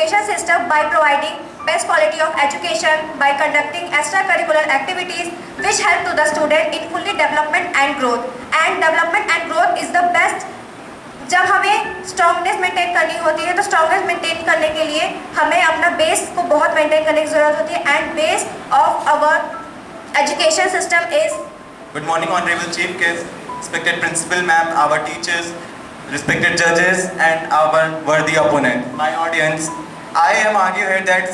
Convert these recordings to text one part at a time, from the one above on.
education system by providing best quality of education, by conducting extracurricular activities which help to the student in fully development and growth. And development and growth is the best. जब हमें strongness maintain करनी होती है तो strongness maintain करने के लिए हमें अपना बेस को बहुत मेंटेन करने की जरूरत होती है. And base of our education system is. Good morning, Honorable Chief Guest, respected Principal Ma'am, our teachers, respected judges, and our worthy opponent. My audience, I am arguing here that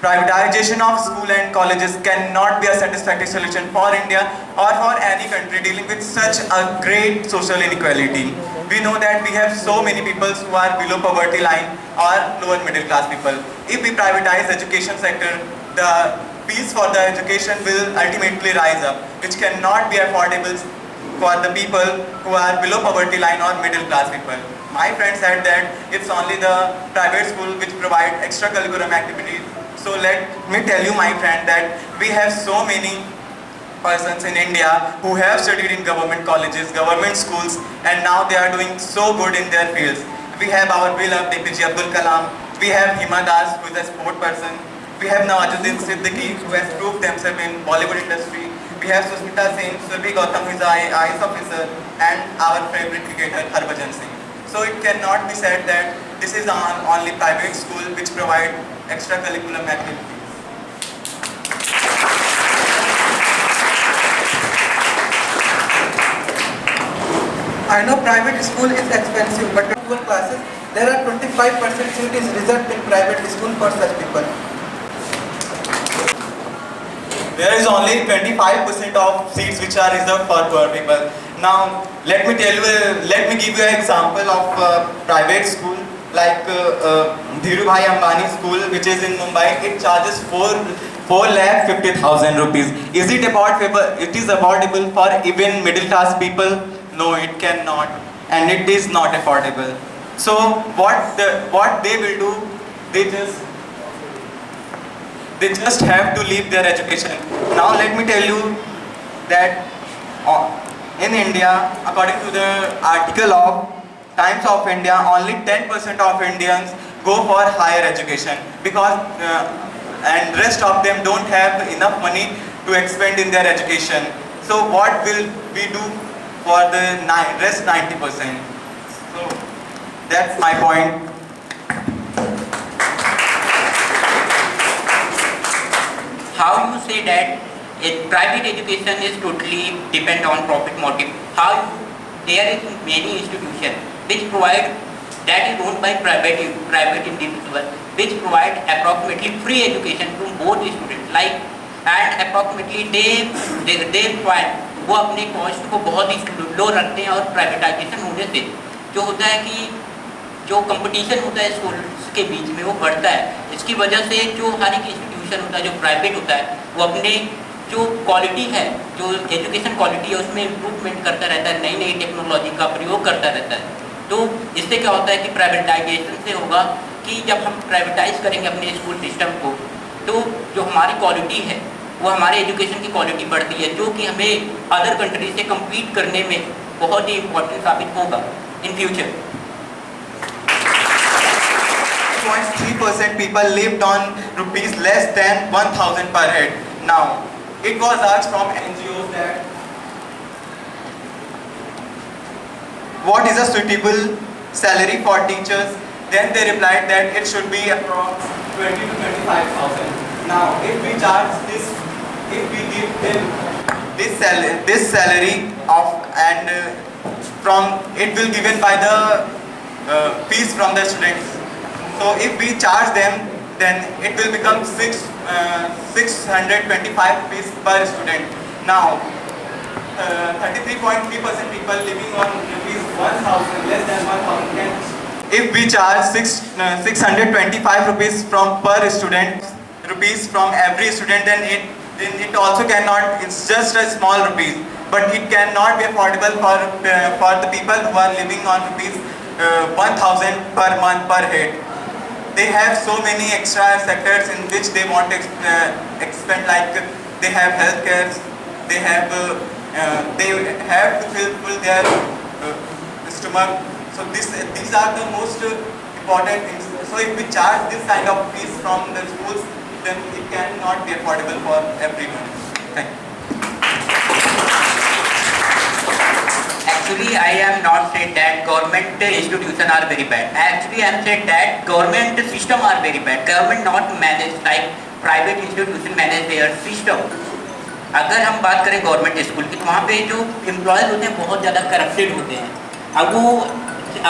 privatization of school and colleges cannot be a satisfactory solution for India or for any country dealing with such a great social inequality. We know that we have so many people who are below poverty line or lower middle class people. If we privatize education sector, the fees for the education will ultimately rise up, which cannot be affordable for the people who are below poverty line or middle class people. My friend said that it's only the private school which provide extracurricular activities. So let me tell you, my friend, that we have so many persons in India who have studied in government colleges, government schools, and now they are doing so good in their fields. We have our beloved APJ Abdul Kalam, we have Hima Das, who is a sport person, we have Nawazuddin Siddiqui, who has proved themselves in Bollywood industry, we have Susmita Singh, Surbhi Gautam, who is an IAS officer, and our favorite cricketer Harbhajan Singh. So it cannot be said that this is only private school which provide extracurricular activities. I know private school is expensive, but in 12 classes, there are 25% seat is reserved in private school for such people. There is only 25% of seats which are reserved for poor people. Now, let me give you an example of private school like Dhirubhai Ambani school, which is in Mumbai. It charges 4,50,000 rupees. Is it affordable? It is affordable for even middle class people? No, it cannot, and it is not affordable. So what they will do, they just have to leave their education. Now let me tell you that in India, according to the article of Times of India, only 10% of Indians go for higher education because and rest of them don't have enough money to expend in their education. So what will we do for the rest 90%? So that's my point. How you say that a private education is totally depend on profit motive? How there is many institutions which provide, that is owned by private individual, which provide approximately free education to both students, like, and approximately they provide, वो अपने cost को बहुत ही लो रखते हैं. और privatisation होने से जो होता है कि जो कंपटीशन होता है स्कूल्स के बीच में वो बढ़ता है. इसकी वजह से जो हर एक इंस्टीट्यूशन होता है जो प्राइवेट होता है वो अपने जो क्वालिटी है, जो एजुकेशन क्वालिटी है, उसमें इम्प्रूवमेंट करता रहता है, नई नई टेक्नोलॉजी का प्रयोग करता रहता है. तो इससे क्या होता है कि प्राइवेटाइजेशन से होगा कि जब हम प्राइवेटाइज करेंगे अपने स्कूल सिस्टम को, तो जो हमारी क्वालिटी है वो हमारे एजुकेशन की क्वालिटी बढ़ती है, जो कि हमें अदर कंट्री से कम्पीट करने में बहुत ही इम्पोर्टेंट साबित होगा in future. 0.3% people lived on rupees less than 1,000 per head. Now, it was asked from NGOs that what is a suitable salary for teachers. Then they replied that it should be approx 20 to 25,000. Now, if we charge this, if we give them this salary of and from it will given by the fees from the students. So if we charge them, then it will become 625 rupees per student. Now, 33.3% people living on rupees 1,000, less than 1,000 can. If we charge 625 rupees from per student, rupees from every student, then it also cannot. It's just a small rupees, but it cannot be affordable for the people who are living on rupees 1,000 per month per head. They have so many extra sectors in which they want to expend, like they have healthcare, they have to fill their stomach. So these are the most important things. So if we charge this kind of fees from the schools, then it cannot be affordable for everyone. Thank you. Actually, I am not said that government institutions are very bad. Actually, I am said that government system are very bad. Government not manage like private institution manage their system. अगर हम बात करें government school की तो वहाँ पे जो employees होते हैं बहुत ज़्यादा करप्टेड होते हैं। अब वो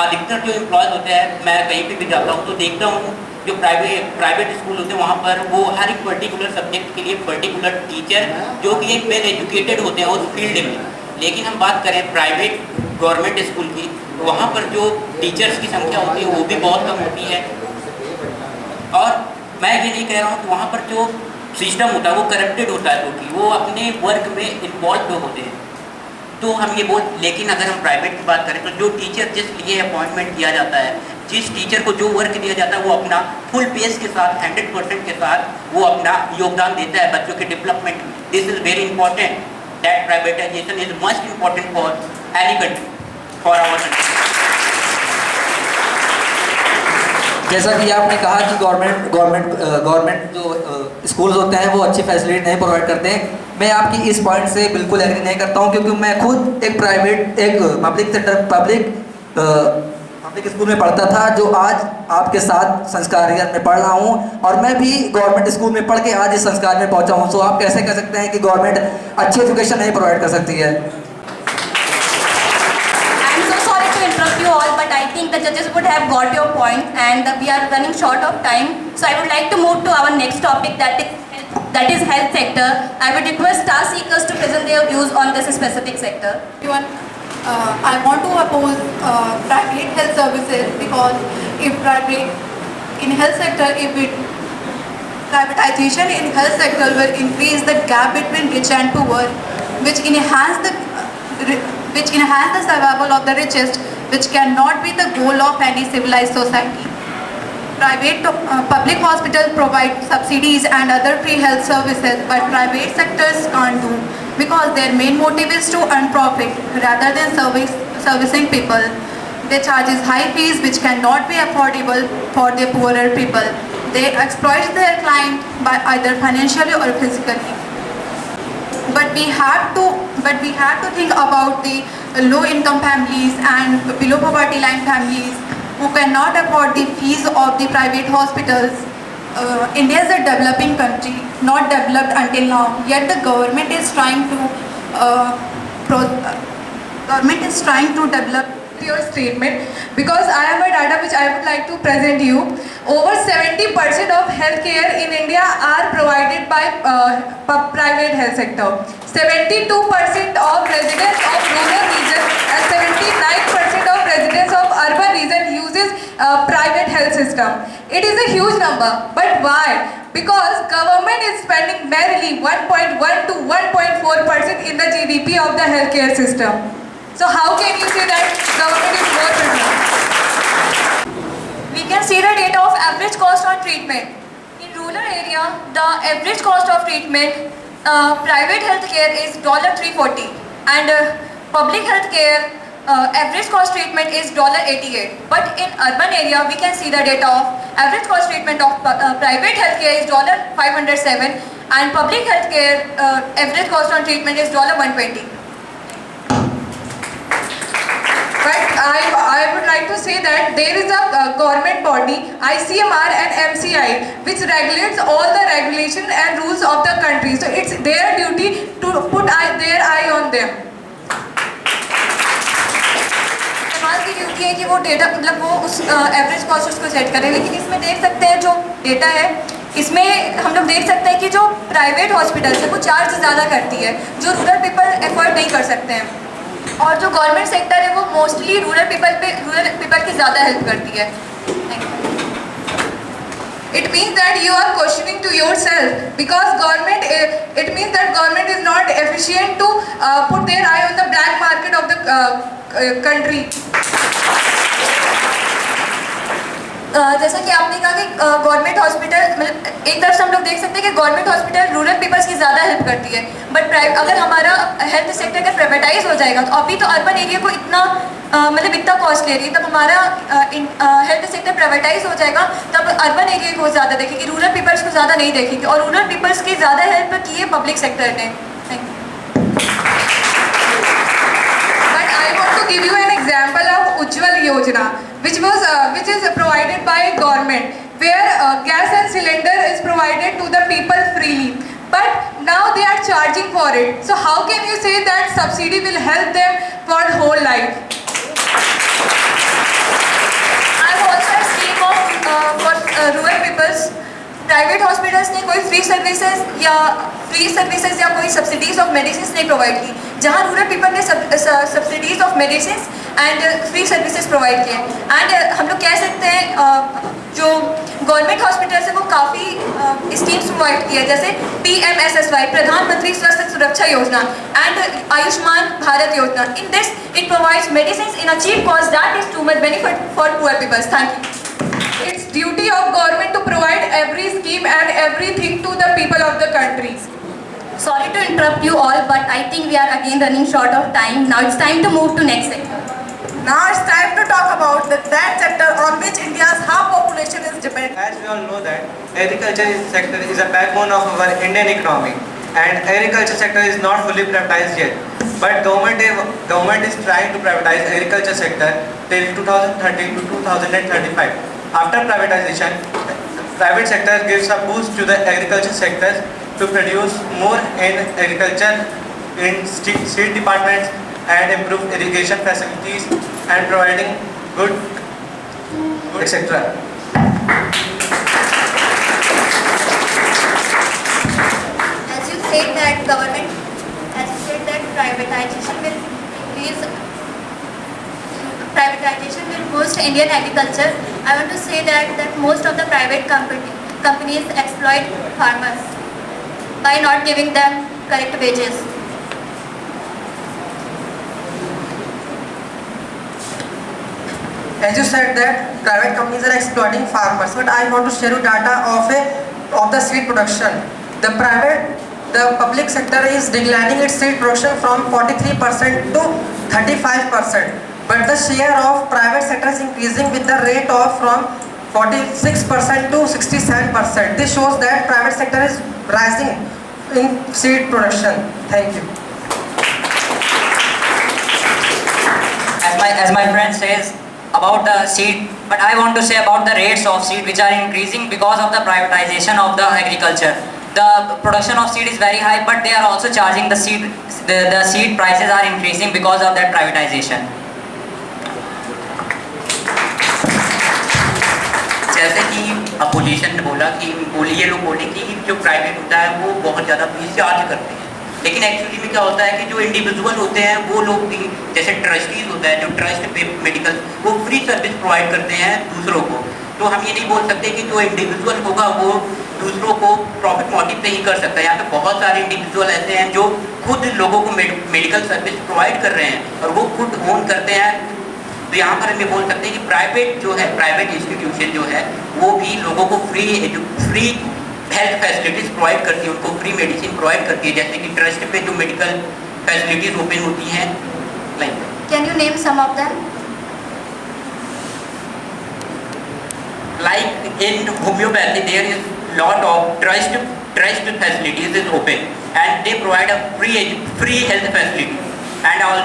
अधिकतर जो एम्प्लॉयज़ होते हैं, मैं कहीं पे भी जाता हूँ तो देखता हूँ जो प्राइवेट स्कूल होते हैं वहाँ पर वो हर एक पर्टिकुलर सब्जेक्ट के लिए पर्टिकुलर टीचर जो कि एक वेल एजुकेटेड होते हैं उस फील्ड में। लेकिन हम बात करें प्राइवेट गवर्नमेंट स्कूल की तो वहाँ पर जो टीचर्स की संख्या होती है वो भी बहुत कम होती है। और मैं ये नहीं कह रहा हूँ कि वहाँ पर जो सिस्टम होता है वो करप्टेड होता है, क्योंकि वो अपने वर्क में इन्वॉल्व लोग होते हैं। तो हम ये लेकिन अगर हम प्राइवेट की बात करें तो जो टीचर जिस लिए अपॉइंटमेंट किया जाता है, जिस टीचर को जो वर्क दिया जाता है वो अपना फुल पेस के साथ 100% के साथ वो अपना योगदान देता है बच्चों के डेवलपमेंट में। This is very important that privatization is must important for any country, for our country. जैसा कि आपने कहा कि गवर्नमेंट जो स्कूल्स होते हैं वो अच्छी फैसिलिटी नहीं प्रोवाइड करते हैं, मैं आपकी इस पॉइंट से बिल्कुल एग्री नहीं करता हूं, क्योंकि मैं खुद एक पब्लिक स्कूल में पढ़ता था, जो आज आपके साथ संस्कारियत में पढ़ रहा हूं, और मैं भी गवर्नमेंट स्कूल में पढ़ के आज इस संस्कार में पहुंचा हूं। सो आप कैसे कह सकते हैं कि गवर्नमेंट अच्छी एजुकेशन नहीं प्रोवाइड कर सकती है? You all, but I think the judges would have got your point, and we are running short of time. So I would like to move to our next topic, that is health sector. I would request star seekers to present their views on this specific sector. Everyone, I want to oppose private health services, because if health sector, privatization in health sector will increase the gap between rich and poor, which enhance the survival of the richest, which cannot be the goal of any civilized society. Public hospitals provide subsidies and other free health services, but private sectors can't do, because their main motive is to earn profit rather than servicing people. They charge high fees which cannot be affordable for the poorer people. They exploit their client by either financially or physically. But we have to think about the low-income families and below poverty line families who cannot afford the fees of the private hospitals. India is a developing country, not developed until now. Yet the government is trying to develop your statement, because I have a data which I would like to present you. Over 70% of healthcare in India are provided by private health sector. 72% of residents of rural regions and 79% of residents of urban region uses private health system. It is a huge number, but why? Because government is spending barely 1.1 to 1.4% in the GDP of the healthcare system. So how can you say that government is more prepared? We can see the data of average cost on treatment. In rural area, the average cost of treatment, private healthcare is $340, and public healthcare average cost treatment is $88. But in urban area, we can see the data of average cost treatment of private healthcare is $507, and public healthcare average cost on treatment is $120. But I would like to say that there is a government body, ICMR and MCI, which regulates all the regulation and rules of the country. So it's their duty to put their eye on them. की duty है कि वो data मतलब वो उस average cost उसको set करें, लेकिन इसमें देख सकते हैं जो डेटा है इसमें हम लोग देख सकते हैं कि जो प्राइवेट हॉस्पिटल्स है वो चार्ज ज़्यादा करती है, जो रूरल पीपल एफोर्ड नहीं कर सकते हैं, और जो गवर्नमेंट सेक्टर है वो मोस्टली रूरल पीपल की ज़्यादा हेल्प करती है. It means that you are questioning to yourself, because it means that government is not efficient to put their eye on the black market of the country. जैसा कि आपने कहा कि government hospital, मतलब एक तरफ से हम लोग देख सकते हैं कि गवर्नमेंट हॉस्पिटल रूरल पीपल्स की ज़्यादा हेल्प करती है, बट अगर हमारा हेल्थ सेक्टर अगर प्राइवेटाइज हो जाएगा, तो अभी तो अर्बन एरिया को इतना मतलब इतना कॉस्ट ले रही है, तब हमारा हेल्थ सेक्टर प्राइवेटाइज हो जाएगा, तब अर्बन एरिया को ज़्यादा देखेगी, रूरल पीपल्स को ज़्यादा नहीं देखेगी, और रूरल पीपल्स की ज़्यादा हेल्प की है पब्लिक सेक्टर ने। Thank you. But I want to give you an example of Ujjwal Yojana, which is provided by government, where gas and cylinder is provided to the people freely. But now they are charging for it. So how can you say that subsidy will help them for whole life? I have also a scheme of for rural peoples. Private hospitals ने कोई free services या कोई subsidies of medicine नहीं provide की, जहां rural people ने subsidies of medicine and free services provide किए। And हम लोग कह सकते हैं जो गवर्नमेंट हॉस्पिटल्स है वो काफ़ी स्कीम्स प्रोवाइड की है, जैसे PMSSY, प्रधानमंत्री स्वास्थ्य सुरक्षा योजना, and Ayushman Bharat Yojana. In this it provides medicine in a cheap cost that is too much benefit for poor peoples. Thank you. It's duty of government to provide every scheme and everything to the people of the country. Sorry to interrupt you all, but I think we are again running short of time. Now it's time to move to next sector. Now it's time to talk about that sector on which India's half population is dependent. As we all know that agriculture sector is a backbone of our Indian economy, and agriculture sector is not fully privatized yet. But government is trying to privatize agriculture sector till 2030 to 2035. After privatization, private sector gives a boost to the agriculture sector to produce more in agriculture, in seed departments, and improve irrigation facilities and providing good etc. As you said that privatization will boost Indian agriculture, I want to say that most of the private companies exploit farmers by not giving them correct wages. As you said that private companies are exploiting farmers, but I want to share you data of the seed production. The public sector is declining its seed production from 43% to 35%, but the share of private sector is increasing with the rate of from 46% to 67%. This shows that private sector is rising in seed production. Thank you. As my friend says about the seed, but I want to say about the rates of seed which are increasing because of the privatization of the agriculture. The production of seed is very high, but they are also charging the seed. The seed prices are increasing because of that privatization. जैसे कि opposition ने बोला कि ये लोग बोले कि जो प्राइवेट होता है वो बहुत ज़्यादा फीस चार्ज करते हैं, लेकिन एक्चुअली में क्या होता है कि जो इंडिविजुअल होते हैं वो लोग भी, जैसे ट्रस्टीज होता है, जो ट्रस्ट मेडिकल, वो फ्री सर्विस प्रोवाइड करते हैं दूसरों को। तो हम ये नहीं बोल सकते कि जो इंडिविजुअल होगा वो दूसरों को प्रॉफिट मोटिव से ही कर सकता है। यहाँ पे बहुत सारे इंडिविजुअल ऐसे हैं जो खुद लोगों को मेडिकल सर्विस प्रोवाइड कर रहे हैं और वो खुद ओन करते हैं। तो यहाँ पर हम ये बोल सकते हैं कि प्राइवेट जो है, प्राइवेट इंस्टीट्यूशन जो है वो भी लोगों को फ्री हेल्थ फैसिलिटीज़ प्रोवाइड करती है, उनको फ्री मेडिसिन प्रोवाइड करती है, जैसे कि ट्रस्ट पे जो मेडिकल फैसिलिटीज़ ओपन होती हैं like. Can you name some of them? Like in homeopathy, there is lot of trust facilities is open, and they provide a free health facility, and all.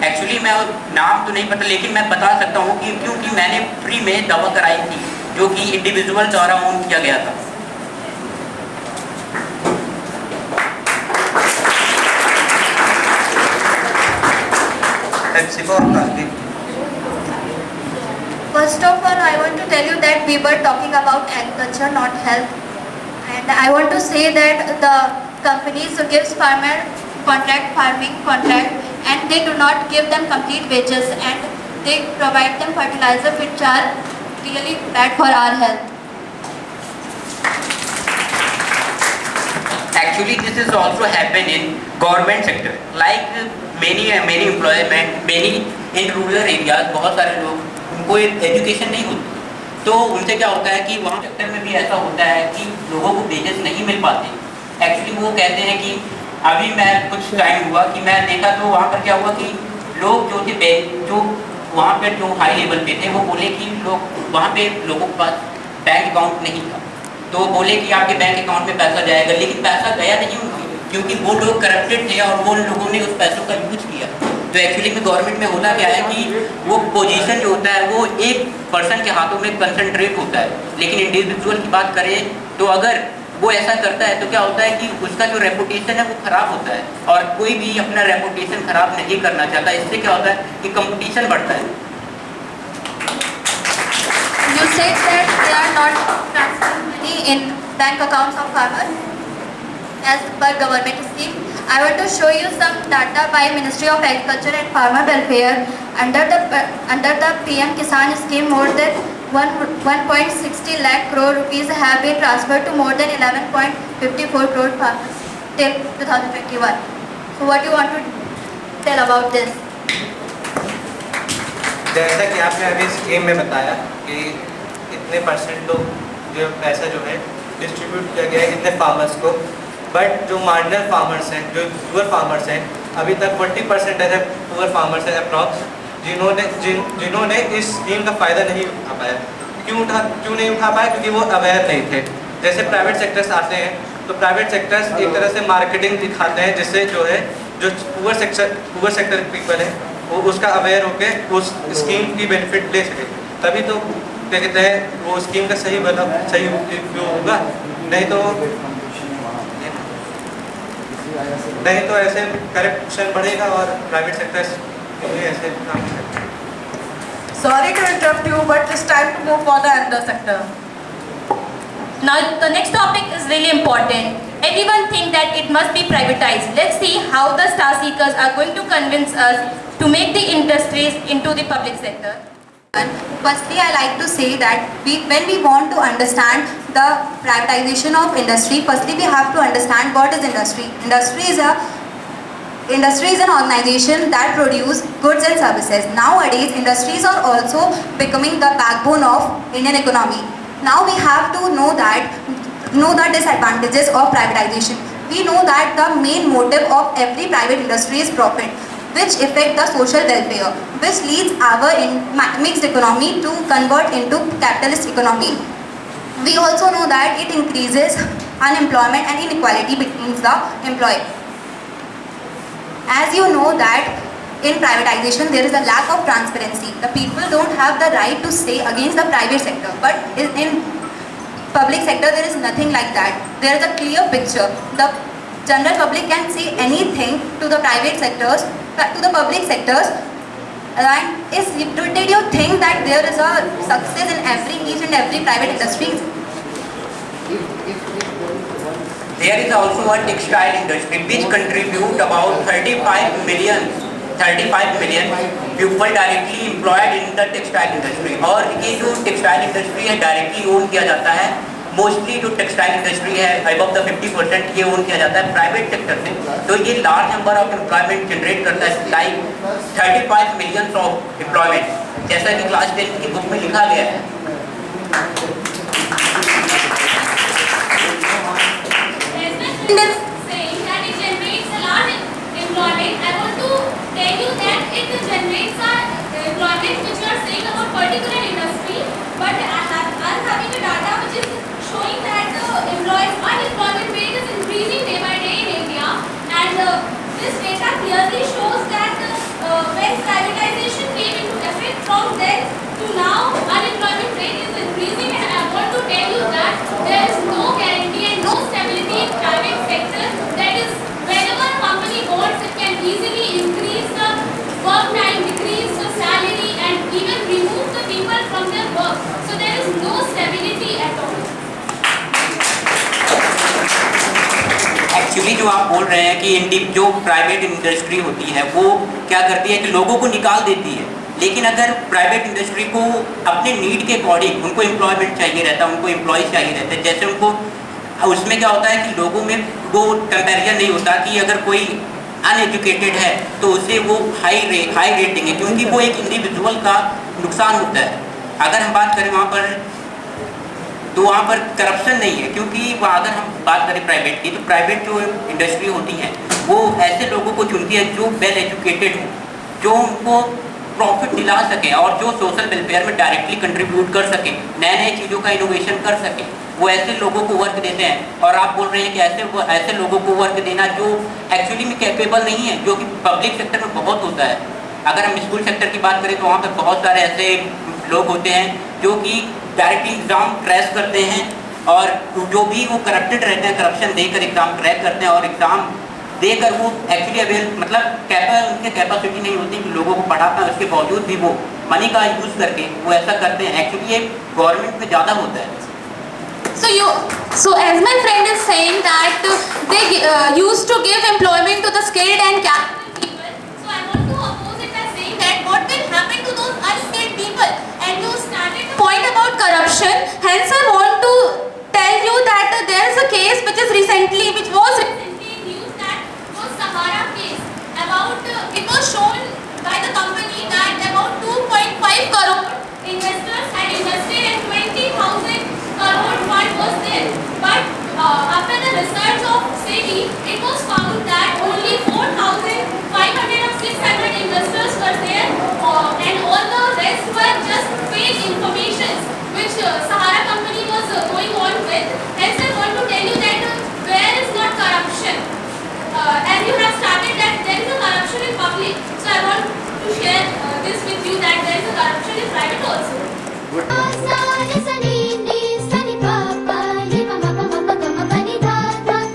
Actually मैं नाम तो नहीं पता, लेकिन मैं बता सकता हूँ कि क्योंकि मैंने फ्री में दवा कराई थी जो कि इंडिविजुअल द्वारा ओन किया गया था। First of all, I want to tell you that we were talking about agriculture, not health. And I want to say that the companies who gives farmer farming contract, and they do not give them complete wages, and they provide them fertilizer which are really bad for our health. Actually, this is also happen in government sector. Like many in rural areas बहुत सारे लोग उनको education नहीं होती, तो उनसे क्या होता है कि वहाँ सेक्टर में भी ऐसा होता है कि लोगों को वेजेस नहीं मिल पाते। एक्चुअली वो कहते हैं कि अभी मैं कुछ टाइम हुआ कि मैं देखा तो वहाँ पर क्या हुआ कि लोग जो थे जो वहाँ पे जो हाई लेवल पे थे वो बोले कि लोग वहाँ पे लोगों के पास बैंक अकाउंट नहीं था, तो वो बोले कि आपके बैंक अकाउंट में पैसा जाएगा, लेकिन पैसा गया नहीं उनका, क्योंकि वो लोग करप्टेड थे और वो लोगों ने उस पैसों का यूज किया। तो एक्चुअली में गवर्नमेंट में होता क्या है कि वो पोजीशन जो होता है वो एक पर्सन के हाथों में कंसंट्रेट होता है, लेकिन इंडिविजुअल की बात करें तो अगर वो ऐसा करता है तो क्या होता है कि उसका जो रेपुटेशन है वो खराब होता है, और कोई भी अपना रेपुटेशन खराब नहीं करना चाहता। इससे क्या होता है कि कंपटीशन बढ़ता है। You said that they are not transferring money in bank accounts of farmers as per government scheme. I want to show you some data by Ministry of Agriculture and Farmer Welfare. Under the PM Kisan scheme, more than 1.60 lakh crore rupees have been transferred to more than 11.54 crore farmers till 2021. So what do you want to tell about this? जैसा कि आपने अभी scheme में बताया कि इतने percent लोग जो पैसा जो है डिस्ट्रीब्यूट किया गया है इतने फार्मर्स को, बट जो मार्जिनल फार्मर्स हैं, जो पुअर फार्मर्स हैं, अभी तक 40% ऐसे पुअर फार्मर्स हैं अप्रॉक्स जिन्होंने इस स्कीम का फ़ायदा नहीं उठा पाया। क्यों नहीं उठा पाया? क्योंकि वो अवेयर नहीं थे। जैसे प्राइवेट सेक्टर्स आते हैं तो प्राइवेट सेक्टर्स एक तरह से मार्केटिंग दिखाते हैं, जिससे जो है जो पुअर सेक्टर पीपल है वो उसका अवेयर होकर उस स्कीम की बेनिफिट ले सके, तभी तो क्या कहते हैं वो स्कीम का सही उपयोग होगा। नहीं तो ऐसे करप्शन बढ़ेगा और प्राइवेट सेक्टर्स ऐसे काम करेंगे। Sorry to interrupt you, but it's time to move for the another sector. Now the next topic is really important. Everyone thinks that it must be privatized. Let's see how the star seekers are going to convince us to make the industries into the public sector. Firstly, I like to say that when we want to understand the privatization of industry, firstly we have to understand what is industry. Industry is an organization that produce goods and services. Nowadays, industries are also becoming the backbone of Indian economy. Now we have to know the disadvantages of privatization. We know that the main motive of every private industry is profit, which affect the social welfare, which leads our mixed economy to convert into capitalist economy. We also know that it increases unemployment and inequality between the employee. As you know that in privatization there is a lack of transparency. The people don't have the right to say against the private sector, but in public sector there is nothing like that. There is a clear picture. The general public can say anything to the private sectors, to the public sectors. And did you think that there is a success in each and every private industry? There is also a textile industry which contribute about 35 million people directly employed in the textile industry. और ये जो textile industry है directly own किया जाता है, mostly जो textile industry है above the 50% ये own किया जाता है private sector से, तो ये large number of employment generate करता है, like 35 million of employment, जैसा कि class 10 की book में लिखा गया है। Saying that it generates a lot of employment. I want to tell you that it generates employment which you are saying about particular industry, but I'm having a data which is showing that the unemployment rate is increasing day by day in India, and this data clearly shows that when privatization came into effect, from then to now unemployment rate is increasing, and I want to tell you that there is no guarantee and no stability in private sector. That is, whenever a company wants, it can easily increase the work time, decrease the salary, and even remove the people from their work. So there is no stability at all. Actually जो आप बोल रहे हैं कि जो private industry होती है वो क्या करती है कि लोगों को निकाल देती है, लेकिन अगर प्राइवेट इंडस्ट्री को अपने नीड के अकॉर्डिंग उनको एम्प्लॉयमेंट चाहिए रहता है, उनको एम्प्लॉय चाहिए रहते हैं, जैसे उनको उसमें क्या होता है कि लोगों में वो कंपैरिजन नहीं होता कि अगर कोई अनएजुकेटेड है तो उसे वो हाई रेट देंगे, क्योंकि वो एक इंडिविजुअल का नुकसान होता है। अगर हम बात करें वहाँ पर, तो वहाँ पर करप्शन नहीं है, क्योंकि वहाँ अगर हम बात करें प्राइवेट की, तो प्राइवेट जो इंडस्ट्री होती हैं वो ऐसे लोगों को चुनती है जो वेल एजुकेटेड हो, जो उनको प्रॉफिट दिला सकें और जो सोशल वेलफेयर में डायरेक्टली कंट्रीब्यूट कर सकें, नए नए चीज़ों का इनोवेशन कर सकें, वो ऐसे लोगों को वर्क देते हैं। और आप बोल रहे हैं कि ऐसे लोगों को वर्क देना जो एक्चुअली में कैपेबल नहीं है, जो कि पब्लिक सेक्टर में बहुत होता है। अगर हम स्कूल सेक्टर की बात करें तो वहाँ पर बहुत सारे ऐसे लोग होते हैं जो कि डायरेक्टली एग्ज़ाम क्रैश करते हैं, और जो भी वो करप्टेड रहते हैं, करप्शन देकर एग्ज़ाम क्रैक करते हैं, और एग्ज़ाम देकर वो एक्चुअली मतलब उनके कैपेसिटी नहीं होती कि लोगों को पढ़ा पाए, उसके बावजूद भी वो मनी का यूज़ करके वो ऐसा करते हैं। एक्चुअली ये गवर्नमेंट में ज़्यादा होता है। So as my friend is saying that they used to give employment to the skilled and capable people. So I want to oppose it by saying that what will happen to those unskilled people? And you started the point about corruption. Hence I want to tell you that there is a case which was recently in news, that was Sahara case. It was shown by the company that about 2.5 crore investors had invested in 20,000 crore fund was there. But after the research of SEBI, it was found that only 4,500 or 600 investors were there, and all the rest were just fake information which Sahara company was going on with. Hence I want to tell you that where is not corruption? As you have started that there is a corruption in public, so I want to share this with you that there is a corruption in private also.